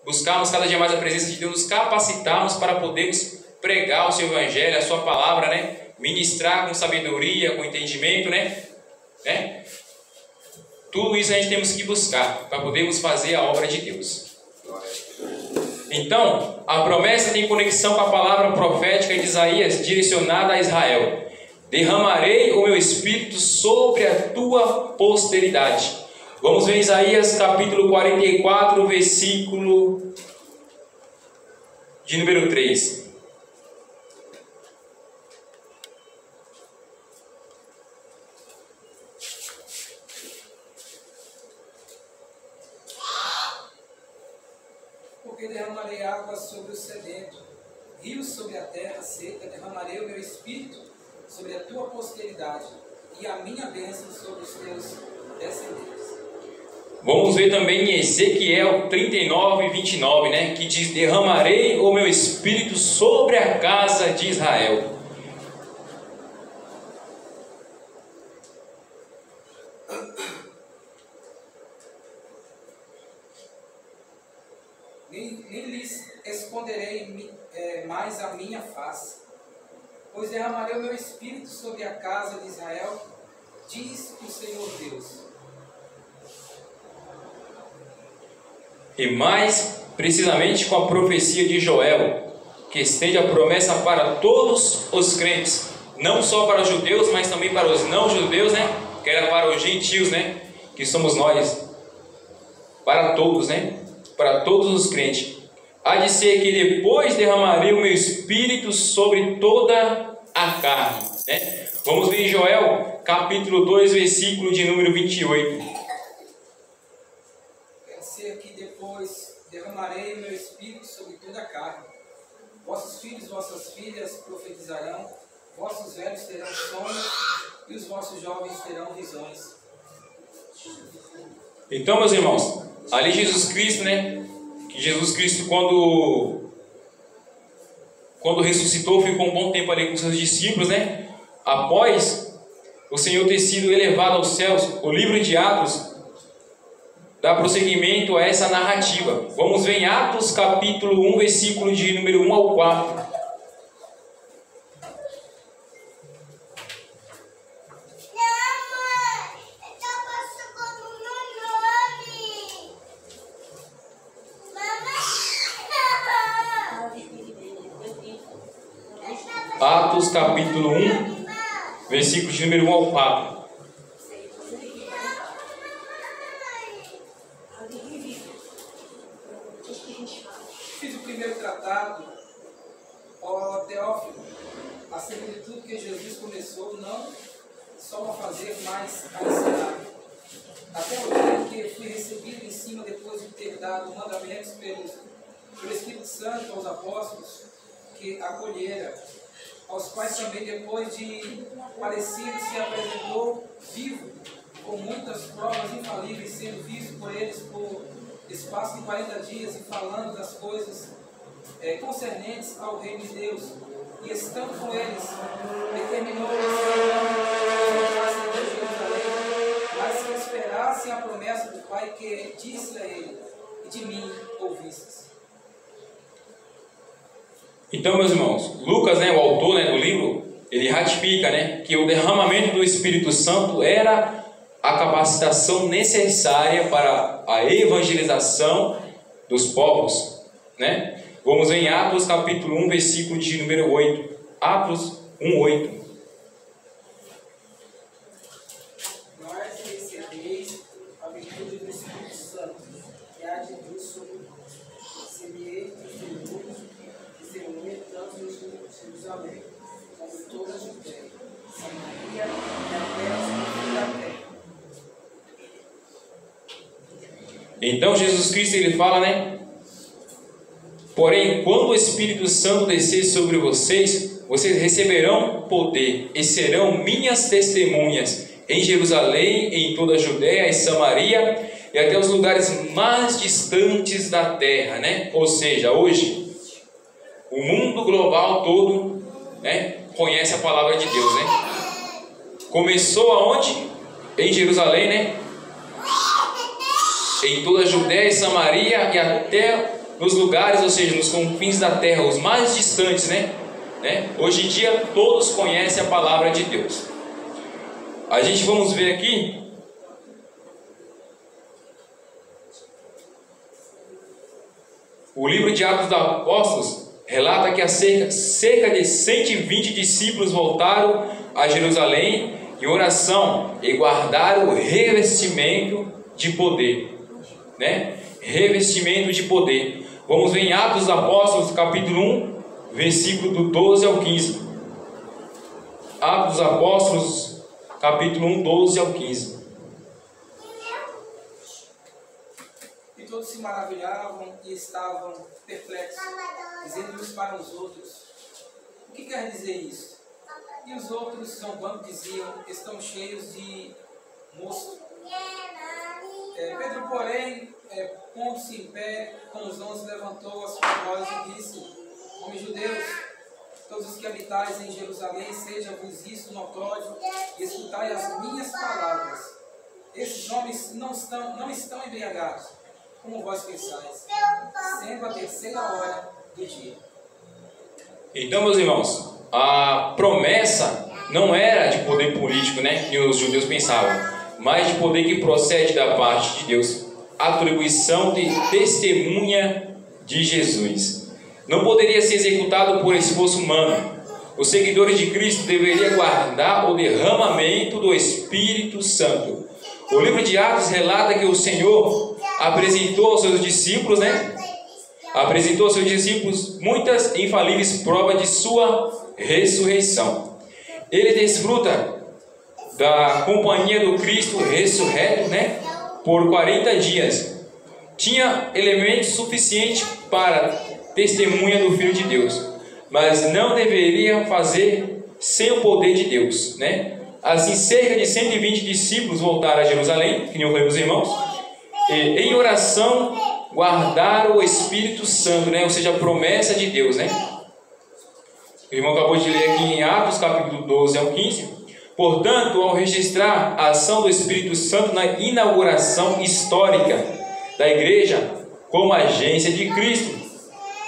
buscarmos cada dia mais a presença de Deus, nos capacitarmos para podermos pregar o seu evangelho, a sua palavra, né? Ministrar com sabedoria, com entendimento, né? Tudo isso a gente temos que buscar para podermos fazer a obra de Deus. Então, a promessa tem conexão com a palavra profética de Isaías direcionada a Israel. Derramarei o meu espírito sobre a tua posteridade. Vamos ver Isaías capítulo 44, versículo de número 3. Porque derramarei águas sobre o sedento, rios sobre a terra seca, derramarei o meu espírito sobre a tua posteridade e a minha bênção sobre os teus descendentes. Vamos ver também em Ezequiel 39, 29, né? Que diz: derramarei o meu espírito sobre a casa de Israel. Nem lhes esconderei mais a minha face, pois derramarei o meu espírito sobre a casa de Israel, diz o Senhor Deus. E mais precisamente com a profecia de Joel, que estende a promessa para todos os crentes, não só para os judeus, mas também para os não judeus, né? Que era para os gentios, né? Que somos nós, para todos, né? Para todos os crentes. Há de ser que depois derramarei o meu espírito sobre toda a carne, né? Vamos ver em Joel capítulo 2, versículo de número 28. Quer ser que depois derramarei o meu espírito sobre toda a carne. Vossos filhos e vossas filhas profetizarão, vossos velhos terão sonhos e os vossos jovens terão visões. Então, meus irmãos, ali Jesus Cristo, né? Que Jesus Cristo, quando ressuscitou, ficou um bom tempo ali com seus discípulos, né? Após o Senhor ter sido elevado aos céus, o livro de Atos dá prosseguimento a essa narrativa. Vamos ver em Atos capítulo 1, versículo de número 1 ao 4. Atos capítulo 1, versículo de número 1 ao 4. Fiz o primeiro tratado, ó Teófilo, acerca de tudo que Jesus começou, não só a fazer, mas a ensinar. Até o dia em que fui recebido em cima, depois de ter dado mandamentos pelo Espírito Santo aos apóstolos que acolheram, aos quais também depois de parecido se apresentou vivo, com muitas provas infalíveis, sendo visto por eles por espaço de 40 dias e falando das coisas concernentes ao reino de Deus. E estando com eles, determinou que não voltassem de Jerusalém, mas que esperassem a promessa do Pai que disse a ele: e de mim ouvistes. Então, meus irmãos, Lucas, né, o autor, né, do livro, ele ratifica, né, que o derramamento do Espírito Santo era a capacitação necessária para a evangelização dos povos, né? Vamos ver em Atos capítulo 1, versículo de número 8. Atos 1, 8. Mas recebeis a virtude do Espírito Santo, que há de vir sobre vós. Semeei testemunhos tanto em Jerusalém, como em toda a Judéia, Samaria e até os confins da terra. Então Jesus Cristo, ele fala, né? Porém, quando o Espírito Santo descer sobre vocês, vocês receberão poder e serão minhas testemunhas em Jerusalém, em toda a Judéia e Samaria e até os lugares mais distantes da terra, né? Ou seja, hoje o mundo global todo, né, conhece a palavra de Deus, né? Começou aonde? Em Jerusalém, né? Em toda a Judéia e Samaria e até nos lugares, ou seja, nos confins da terra, os mais distantes, né? Hoje em dia todos conhecem a palavra de Deus. A gente vamos ver aqui o livro de Atos dos Apóstolos relata que cerca de 120 discípulos voltaram a Jerusalém em oração e guardaram o revestimento de poder, né? Revestimento de poder. Vamos ver em Atos dos Apóstolos, capítulo 1, versículo do 12 ao 15. Atos dos Apóstolos, capítulo 1, 12 ao 15. E todos se maravilhavam e estavam perplexos, dizendo uns para os outros: o que quer dizer isso? E os outros, zombando, diziam: estão cheios de mosto. Pedro, porém, pondo-se em pé com os 11, levantou a sua voz e disse: homens judeus, todos os que habitais em Jerusalém, seja-vos isso notório, e escutai as minhas palavras. Esses homens não estão embriagados, como vós pensais, sendo a 3ª hora do dia. Então, meus irmãos, a promessa não era de poder político, né, que os judeus pensavam, mas de poder que procede da parte de Deus, atribuição de testemunha de Jesus. Não poderia ser executado por esforço humano. Os seguidores de Cristo deveriam guardar o derramamento do Espírito Santo. O livro de Atos relata que o Senhor apresentou aos seus discípulos, apresentou aos seus discípulos muitas infalíveis provas de sua ressurreição. Ele desfruta da companhia do Cristo ressurreto, por 40 dias. Tinha elementos suficientes para testemunha do Filho de Deus, mas não deveria fazer sem o poder de Deus, Assim, cerca de 120 discípulos voltaram a Jerusalém, que nem eu falei, meus irmãos, e em oração guardaram o Espírito Santo, ou seja, a promessa de Deus, O irmão acabou de ler aqui em Atos, capítulo 12 ao 15. Portanto, ao registrar a ação do Espírito Santo na inauguração histórica da igreja como agência de Cristo,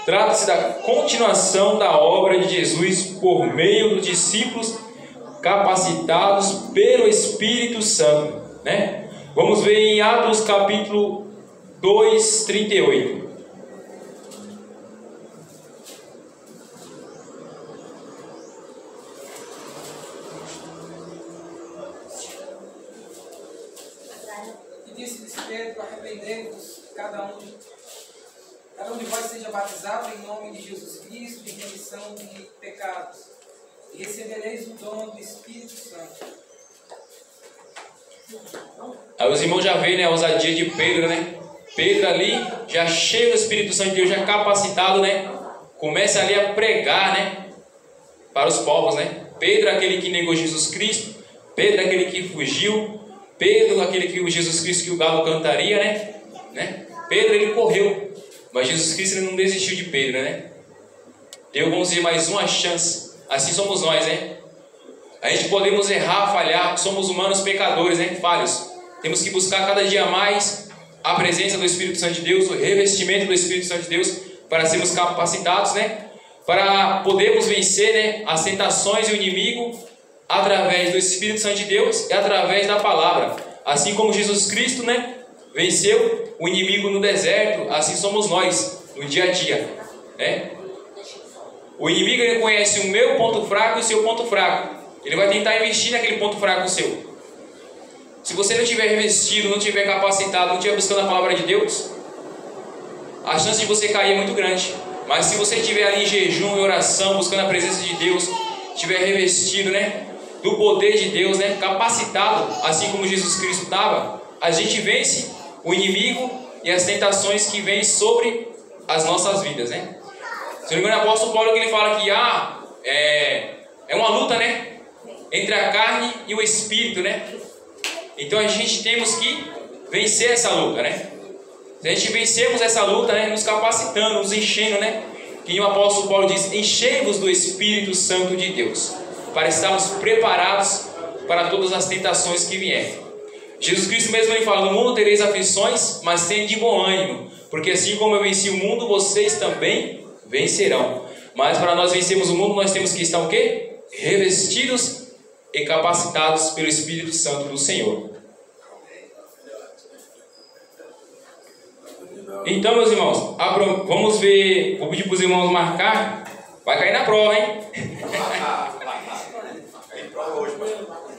trata-se da continuação da obra de Jesus por meio dos discípulos capacitados pelo Espírito Santo, Vamos ver em Atos capítulo 2, 38. E disse-lhes Pedro: arrependei-vos, cada um de vós seja batizado em nome de Jesus Cristo, de remissão de pecados, e recebereis o dom do Espírito Santo. Aí os irmãos já veem, a ousadia de Pedro, Pedro ali, já cheio do Espírito Santo de Deus, já capacitado, começa ali a pregar, para os povos, Pedro, aquele que negou Jesus Cristo, Pedro, aquele que fugiu, Pedro, aquele que o Jesus Cristo que o galo cantaria, Pedro, ele correu, mas Jesus Cristo ele não desistiu de Pedro, Deu, vamos dizer, mais uma chance. Assim somos nós, A gente podemos errar, falhar, somos humanos pecadores, falhos. Temos que buscar cada dia mais a presença do Espírito Santo de Deus, o revestimento do Espírito Santo de Deus, para sermos capacitados, para podermos vencer, as tentações e o inimigo através do Espírito Santo de Deus e através da palavra. Assim como Jesus Cristo, venceu o inimigo no deserto, assim somos nós no dia a dia, O inimigo ele conhece o meu ponto fraco e o seu ponto fraco. Ele vai tentar investir naquele ponto fraco seu. Se você não estiver revestido, não estiver capacitado, não estiver buscando a palavra de Deus, a chance de você cair é muito grande. Mas se você estiver ali em jejum e oração, buscando a presença de Deus, estiver revestido, do poder de Deus, capacitado, assim como Jesus Cristo estava, a gente vence o inimigo e as tentações que vêm sobre as nossas vidas, Se não me engano, o apóstolo Paulo que ele fala que é uma luta, entre a carne e o espírito, Então a gente temos que vencer essa luta, Se a gente vencermos essa luta, nos capacitando, nos enchendo, que o apóstolo Paulo diz: enchei-vos do Espírito Santo de Deus, para estarmos preparados para todas as tentações que vierem. Jesus Cristo mesmo ele fala: no mundo tereis aflições, mas tende de bom ânimo, Porque assim como eu venci o mundo, vocês também vencerão. Mas para nós vencermos o mundo, nós temos que estar o quê? Revestidos e capacitados pelo Espírito Santo do Senhor. Então, meus irmãos, vamos ver. Vou pedir para os irmãos marcar. Vai cair na prova, hein?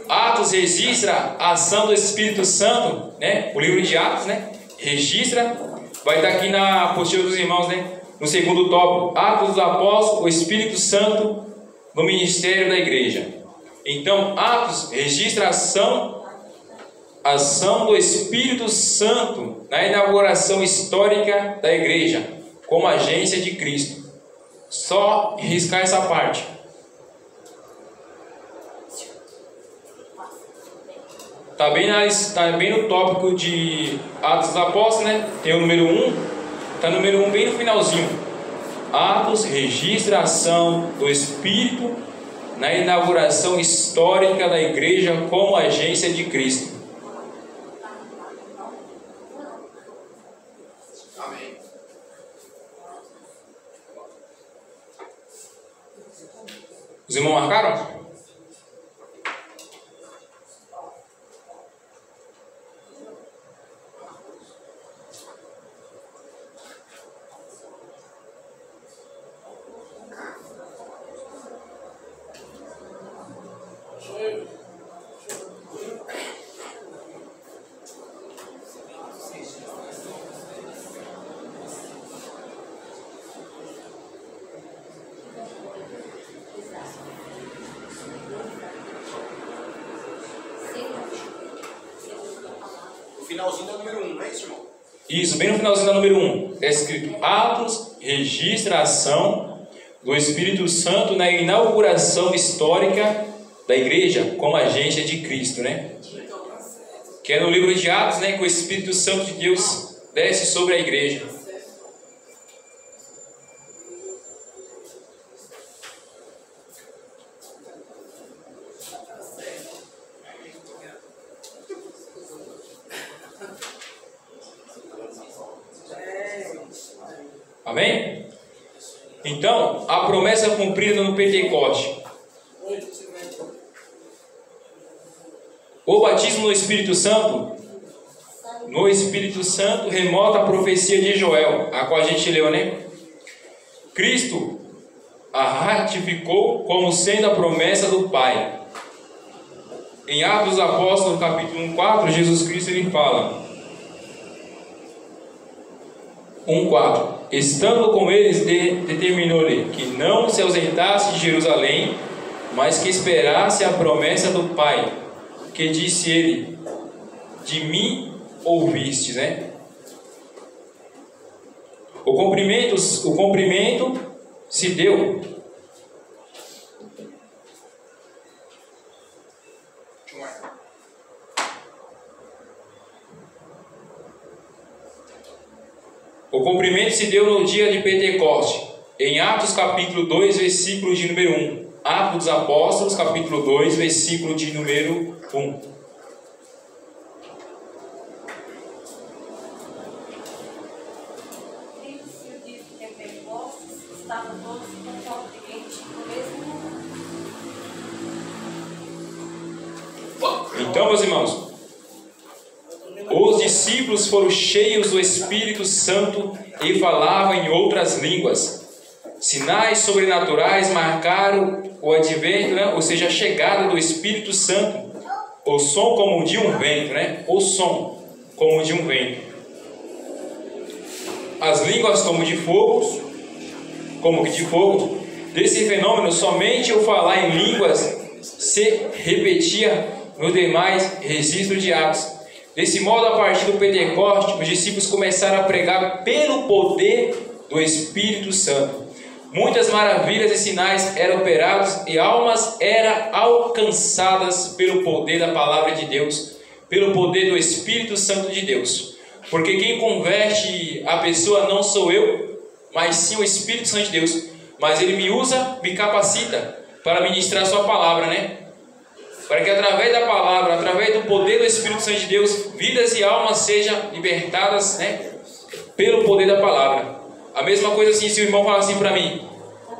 Atos registra a ação do Espírito Santo, né? O livro de Atos, né? Registra. Vai estar aqui na apostila dos irmãos, né? No segundo tópico, Atos dos Apóstolos, o Espírito Santo no ministério da igreja. Então, Atos registra a ação do Espírito Santo na inauguração histórica da igreja, como agência de Cristo. Só riscar essa parte. Está bem no tópico de Atos dos Apóstolos, né? Tem o número 1. Está no número 1 bem no finalzinho. Atos registra a ação do Espírito na inauguração histórica da igreja como agência de Cristo. Amém. Os irmãos marcaram? Finalzinho do número 1, não é isso, irmão? Isso, bem no finalzinho da número 1. Está escrito: Atos registra a ação do Espírito Santo na inauguração histórica da igreja como agência de Cristo, né? Que é no livro de Atos, né? Que o Espírito Santo de Deus desce sobre a igreja. Amém? Então, a promessa cumprida no Pentecoste. O batismo no Espírito Santo remota a profecia de Joel, a qual a gente leu, né? Cristo a ratificou como sendo a promessa do Pai. Em Atos dos Apóstolos, capítulo 1:4, Jesus Cristo ele fala: 1:4. Estando com eles, determinou-lhe que não se ausentasse de Jerusalém, mas que esperasse a promessa do Pai, que disse ele: de mim ouvistes, né? O cumprimento se deu. O cumprimento se deu no dia de Pentecoste, em Atos capítulo 2, versículo de número 1. Atos dos Apóstolos, capítulo 2, versículo de número 1. Então, meus irmãos, os discípulos foram cheios do Espírito Santo e falavam em outras línguas. Sinais sobrenaturais marcaram o advento, né? Ou seja, a chegada do Espírito Santo. O som como de um vento, né? O som como de um vento. As línguas como de fogo. Desse fenômeno, somente o falar em línguas se repetia nos demais registros de Atos. Desse modo, a partir do Pentecoste, os discípulos começaram a pregar pelo poder do Espírito Santo. Muitas maravilhas e sinais eram operados e almas eram alcançadas pelo poder da palavra de Deus, pelo poder do Espírito Santo de Deus. Porque quem converte a pessoa não sou eu, mas sim o Espírito Santo de Deus. Mas ele me usa, me capacita para ministrar a sua palavra, né? Para que através da palavra, através do poder do Espírito Santo de Deus, vidas e almas sejam libertadas, né? pelo poder da palavra. A mesma coisa assim, se o irmão falar assim para mim,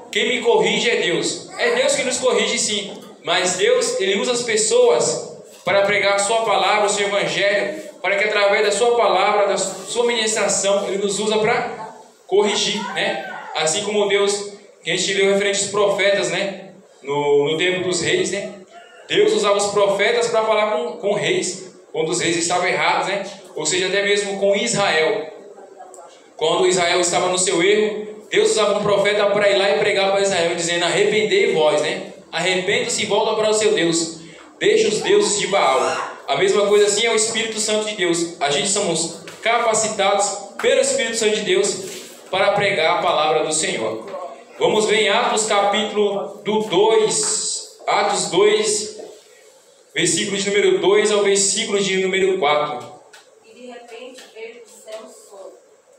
quem me corrige é Deus. É Deus que nos corrige sim, mas Deus, Ele usa as pessoas para pregar a sua palavra, o seu evangelho, para que através da sua palavra, da sua ministração, Ele nos usa para corrigir, né? Assim como Deus, que a gente leu referente aos profetas, né? No tempo dos reis, né? Deus usava os profetas para falar com reis, quando os reis estavam errados, né? Ou seja, até mesmo com Israel. Quando Israel estava no seu erro, Deus usava um profeta para ir lá e pregar para Israel, dizendo, arrependei vós, né? Arrependa-se e volta para o seu Deus. Deixa os deuses de Baal. A mesma coisa assim é o Espírito Santo de Deus. A gente somos capacitados pelo Espírito Santo de Deus para pregar a palavra do Senhor. Vamos ver em Atos capítulo 2, Atos 2, versículo de número 2 ao versículo de número 4. E de repente veio do céu um som,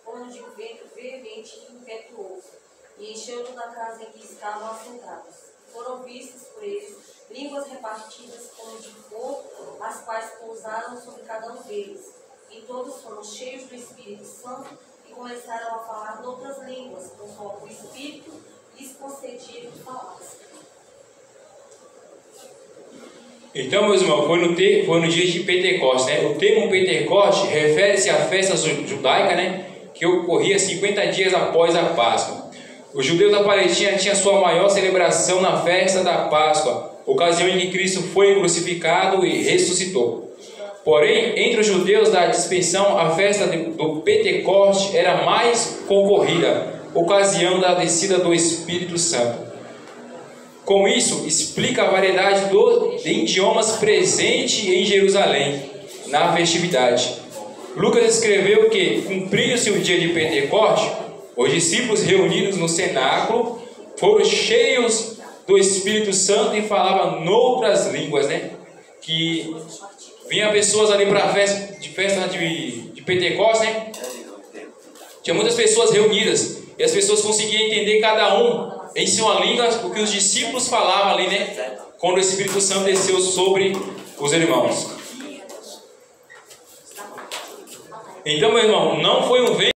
como de um vento veemente e impetuoso, e encheu toda a casa em que estavam assentados. Foram vistas por eles línguas repartidas como de fogo, as quais pousaram sobre cada um deles. E todos foram cheios do Espírito Santo e começaram a falar noutras línguas, conforme o Espírito lhes concedia que falassem. Então, meus irmãos, foi no dia de Pentecostes, né? O termo Pentecostes refere-se à festa judaica, né? Que ocorria 50 dias após a Páscoa. Os judeus da Palestina tinham sua maior celebração na festa da Páscoa, ocasião em que Cristo foi crucificado e ressuscitou. Porém, entre os judeus da dispersão, a festa do Pentecoste era mais concorrida, ocasião da descida do Espírito Santo. Com isso, explica a variedade de idiomas presente em Jerusalém na festividade. Lucas escreveu que, cumprindo-se o dia de Pentecoste, os discípulos reunidos no cenáculo foram cheios do Espírito Santo e falavam noutras línguas, né? Que vinha pessoas ali para a festa de Pentecostes, né? Tinha muitas pessoas reunidas e as pessoas conseguiam entender cada um em sua língua o que os discípulos falavam ali, né? Quando o Espírito Santo desceu sobre os irmãos. Então, meu irmão, não foi um vento